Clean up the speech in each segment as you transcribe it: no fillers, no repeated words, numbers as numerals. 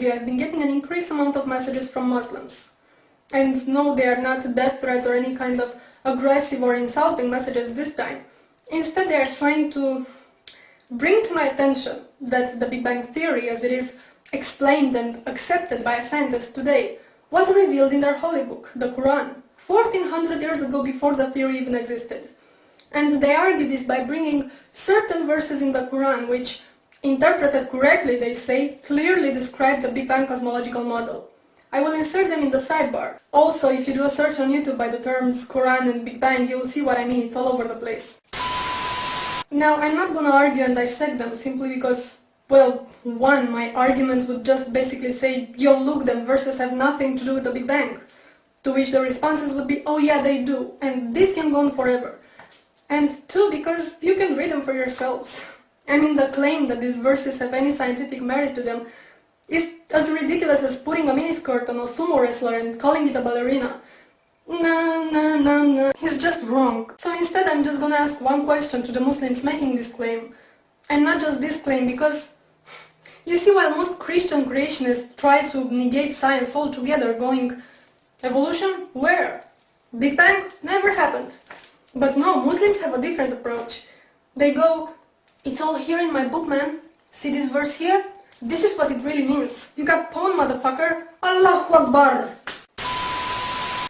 lately I've been getting an increased amount of messages from Muslims. And no, they are not death threats or any kind of aggressive or insulting messages this time. Instead, they are trying to bring to my attention that the Big Bang Theory, as it is explained and accepted by scientists today, was revealed in their holy book, the Quran, 1400 years ago, before the theory even existed. And they argue this by bringing certain verses in the Quran which, interpreted correctly, they say, clearly describe the Big Bang cosmological model. I will insert them in the sidebar. Also, if you do a search on YouTube by the terms Quran and Big Bang, you will see what I mean, it's all over the place. Now, I'm not gonna argue and dissect them simply because, well, one, my arguments would just basically say, yo, look, them verses have nothing to do with the Big Bang. To which the responses would be, oh yeah, they do, and this can go on forever. And two, because you can read them for yourselves. I mean, the claim that these verses have any scientific merit to them is as ridiculous as putting a miniskirt on a sumo wrestler and calling it a ballerina. No. He's just wrong. So instead I'm just gonna ask one question to the Muslims making this claim. And not just this claim, because you see, while most Christian creationists try to negate science altogether, going, evolution? Where? Big Bang? Never happened. But no, Muslims have a different approach. They go, it's all here in my book, man. See this verse here? This is what it really means. You got pawn, motherfucker. Allahu Akbar.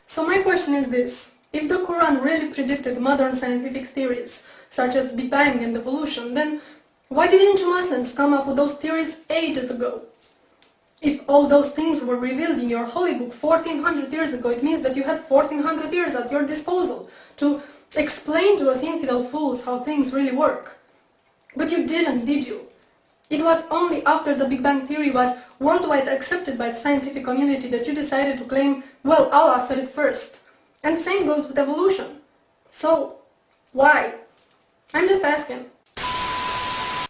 So my question is this. If the Quran really predicted modern scientific theories, such as Big Bang and evolution, then why didn't you Muslims come up with those theories ages ago? If all those things were revealed in your holy book 1400 years ago, it means that you had 1400 years at your disposal to explain to us infidel fools how things really work. But you didn't, did you? It was only after the Big Bang Theory was worldwide accepted by the scientific community that you decided to claim, well, Allah said it first. And same goes with evolution. So, why? I'm just asking.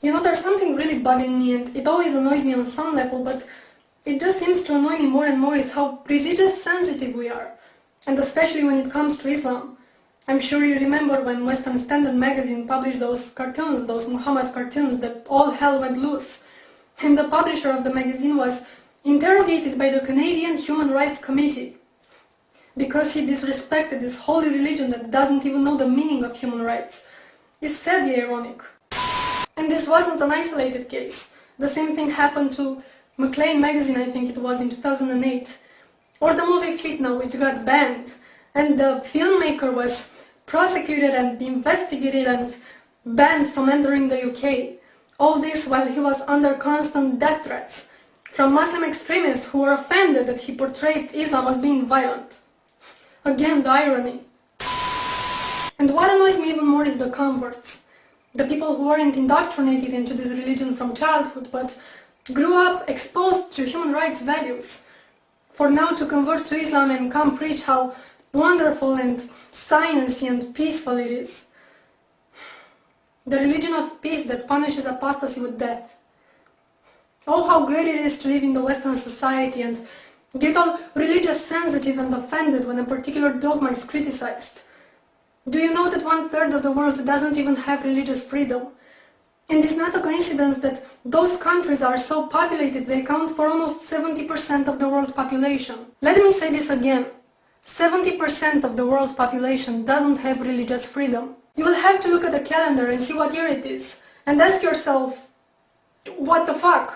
You know, there's something really bugging me, and it always annoyed me on some level, but it just seems to annoy me more and more, is how religious sensitive we are. And especially when it comes to Islam. I'm sure you remember when Western Standard magazine published those cartoons, those Muhammad cartoons, that all hell went loose. And the publisher of the magazine was interrogated by the Canadian Human Rights Committee because he disrespected this holy religion that doesn't even know the meaning of human rights. It's sadly ironic. And this wasn't an isolated case. The same thing happened to Maclean magazine, I think it was, in 2008. Or the movie Fitna, which got banned. And the filmmaker was prosecuted and investigated and banned from entering the UK. All this while he was under constant death threats from Muslim extremists who were offended that he portrayed Islam as being violent. Again, the irony. And what annoys me even more is the converts. The people who weren't indoctrinated into this religion from childhood, but grew up exposed to human rights values. For now to convert to Islam and come preach how wonderful and sciencey and peaceful it is. The religion of peace that punishes apostasy with death. Oh, how great it is to live in the Western society and get all religious sensitive and offended when a particular dogma is criticized. Do you know that 1/3 of the world doesn't even have religious freedom? And it's not a coincidence that those countries are so populated they account for almost 70% of the world population. Let me say this again. 70% of the world population doesn't have religious freedom. You will have to look at the calendar and see what year it is, and ask yourself, what the fuck?